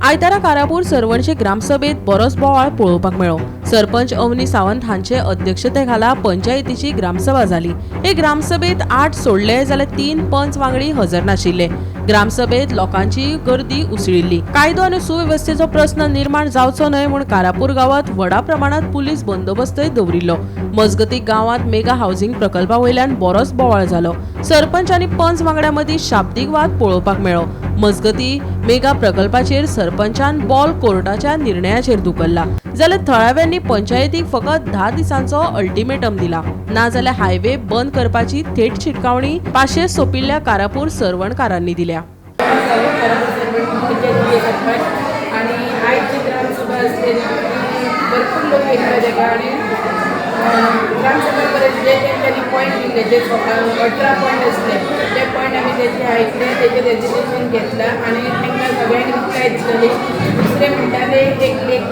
आयतारा कारापूर सरवणचे ग्रामसभेत बरोच बोवाळ पळोवपाक मेळ्ळो। सरपंच अवनी सावंत हांचे अध्यक्षतेखाला पंचायतीची ग्रामसभा जाली। हे ग्रामसभेत 8 सोडले जाल्यार 3 पंच वांगडी हजर नाशिल्ले। ग्रामसभेत लोकांची गर्दी उसळिल्ली। कायदो आनी सुवेवस्थेचो प्रश्न निर्माण जावचो न्हय म्हूण कारापूर गावात व्हडा प्रमाणात पुलीस बंदोबस्तय दवरिल्लो। मजगती गावात मेगा हाऊसिंग प्रकल्पा वयल्यान बरोच बोवाळ जालो। सरपंच आनी पंच वांगड्या मदीं शाब्दीक वाद पळोवपाक मेळ्ळो। मजगती मेगा प्रकल्पाचेर सरपंचान बॉल कोर्टाच्या निर्णयाचेर धुकल्ला, जाल्यार थळाव्यांनी पंचायतीक फकत 10 दिसांचो अल्टिमेटम दिला, ना जाल्यार हायवे बंद करपाची थेट शिटकावणी पाशे सोपिल्ल्या कारापूर सरवणकारांनी दिल्या। जे त्यांनी पॉईंट दिले, जे 18 पॉईंट असले ते पॉईंट आम्ही त्याचे ऐकले, त्याचे रेजिस्ट्रेशन घेतलं आणि त्यांना सगळ्यांनी काय दिसले। दुसरे म्हणटाले एक लेख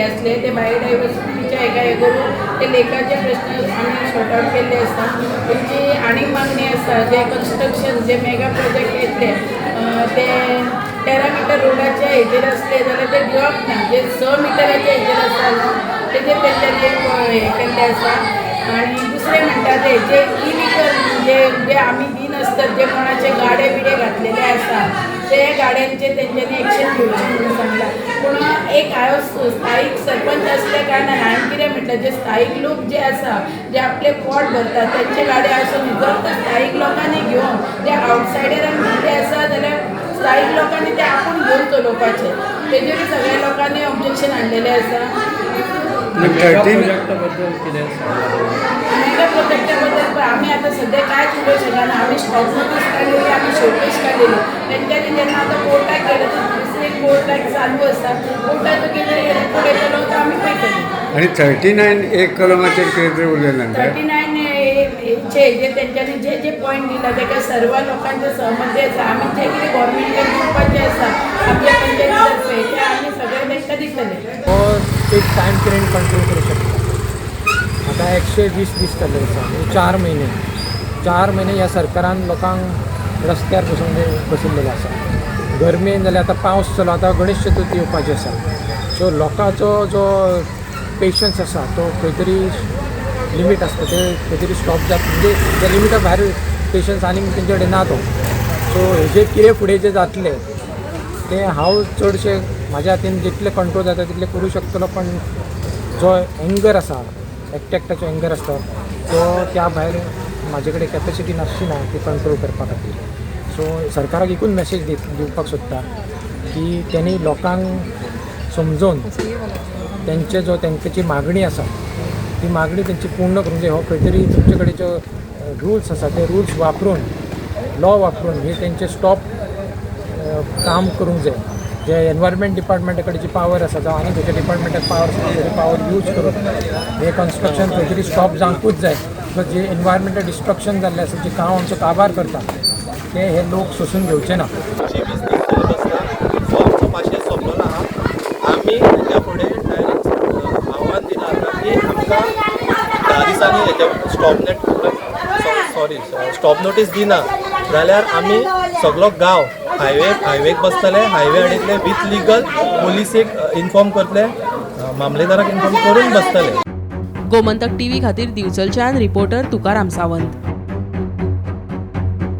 असले ते बायोडायव्हर्सिटीच्या एका हे करून ते लेखाचे प्रश्न आम्ही सॉर्ट आउट केले असतात। त्यांची आणि मागणी आसा जे कन्स्ट्रक्शन जे मेगा प्रोजेक्ट येतले ते 13 मीटर रोडाच्या हेजेर असले जाल्यार ते घेवप ना, जे 6 मिटराच्या हेजेर आसा तेजे तेंच्यांनी हे केल्ले आसा। आणि दुसरे म्हणटा ते जे इलिगल जे आम्ही दिन असतात, जे कोणाचे गाडे बिडे घातलेले आसा ते गाड्यांचे तेंच्यांनी एक्शन घेवची म्हणून सांगला। पूण एक हांव स्थायीक सरपंच असल्या कारणान हांवें कितें म्हटलें, जे स्थायीक लोक जे आसा जे आपले पोट भरतात तेंचे गाडे आसूं न्ही, जर स्थायीक लोकांनी घेवन जे आवटसायडरांक दिल्ले आसा जाल्यार स्थायीक लोकांनी ते आपूण घेवन चलोवपाचे। तेजेर सगळ्या लोकांनी ऑब्जेक्शन हाडलेलें आसा। मेगा प्रोजेक्टाबद्दल आम्ही आता सध्या काय करू शकना, आम्ही स्टॉप नोटीस काढलेली, आम्ही शोकेस काढलेली, त्यांच्यानी त्यांना आता कोर्टाक गेलं तर दुसरे कोर्टाक चालू आसा, कोर्टाचो कितें पुढे केलो तर आम्ही पळयतली। आणि 39 एक कलमाचेर कितें उरलेलें 39 जे त्यांच्यानी जे जे पॉईंट दिला तेका सर्व लोकांचे सहमती आसा। आम्ही जे कितें गव्हर्मेंटाक दिवपाचें आसा आपल्या पंचायतीतर्फे ते आम्ही सगळे तेंका दितले। एक टाइम पिरियड कंट्रोल करू शकता। आता 120 दीस जाल्ले आसा, 4 म्हयने ह्या सरकारान लोकांक रस्त्यार बसयल्लेले आसा। गरमेन जाल्यार आतां पावस चलो, आतां गणेश चतुर्थी येवपाची आसा, सो लोकांचो जो पेशन्स आसा तो खंय तरी लिमीट आसता, ते खंय तरी स्टॉप जाता, म्हणजे त्या लिमिटा भायर पेशन्स आनी तेंचे कडेन ना तो। सो हेजे कितें फुडें जे जातले ते हांव चडशे म्हाज्या हातीन जितले कंट्रोल जाता तितले करूं शकतलो, पण जो एंगर आसा एकट्याचो एंगर आसता तो त्या भायर म्हाजे कडेन कॅपेसिटी नासची ना ती कंट्रोल करपा खातीर। सो सरकाराक एकूच मॅसेज दिवपाक सोदता की त्यांनी लोकांक समजोवन त्यांची मागणी आसा ती मागणी त्यांची पूर्ण करूंक जाय। हो खंय तरी तुमचे कडेन जो रुल्स आसा ते रुल्स वापरून लॉ वापरून हे तेंचे स्टॉप काम करूंक जाय। जे एनवायरमेंट डिपार्टमेंटा कडेन जी पावर आसा जावं आनी खंयच्या डिपार्टमेंटाक पावर आसा तेजी पावर यूज करून हे कन्स्ट्रक्शन खंय तरी स्टॉप जावंकूच जाय। बिकॉज जे एनवायरमेंटल डिस्ट्रक्शन जाल्लें आसा, जे गांव आमचो काबार करता ते हे लोक सोसून घेवचे ना। मातशें सोंपलो ना आमी ह्या फुडें आव्हान दिलां आतां की आमकां 10 दिसांनी हेजे स्टॉप नोटीस दिना जाल्यार आमी सगळो गांव हायवेक बसतले, हायवे अडेतले विथ लिगल पुलिसेक इन्फॉर्म करतले, मामलेदाराक इन्फॉर्म करून बसतले. गोमंतक टीव्ही खातीर दिवचलच्यान रिपोर्टर तुकाराम सावंत.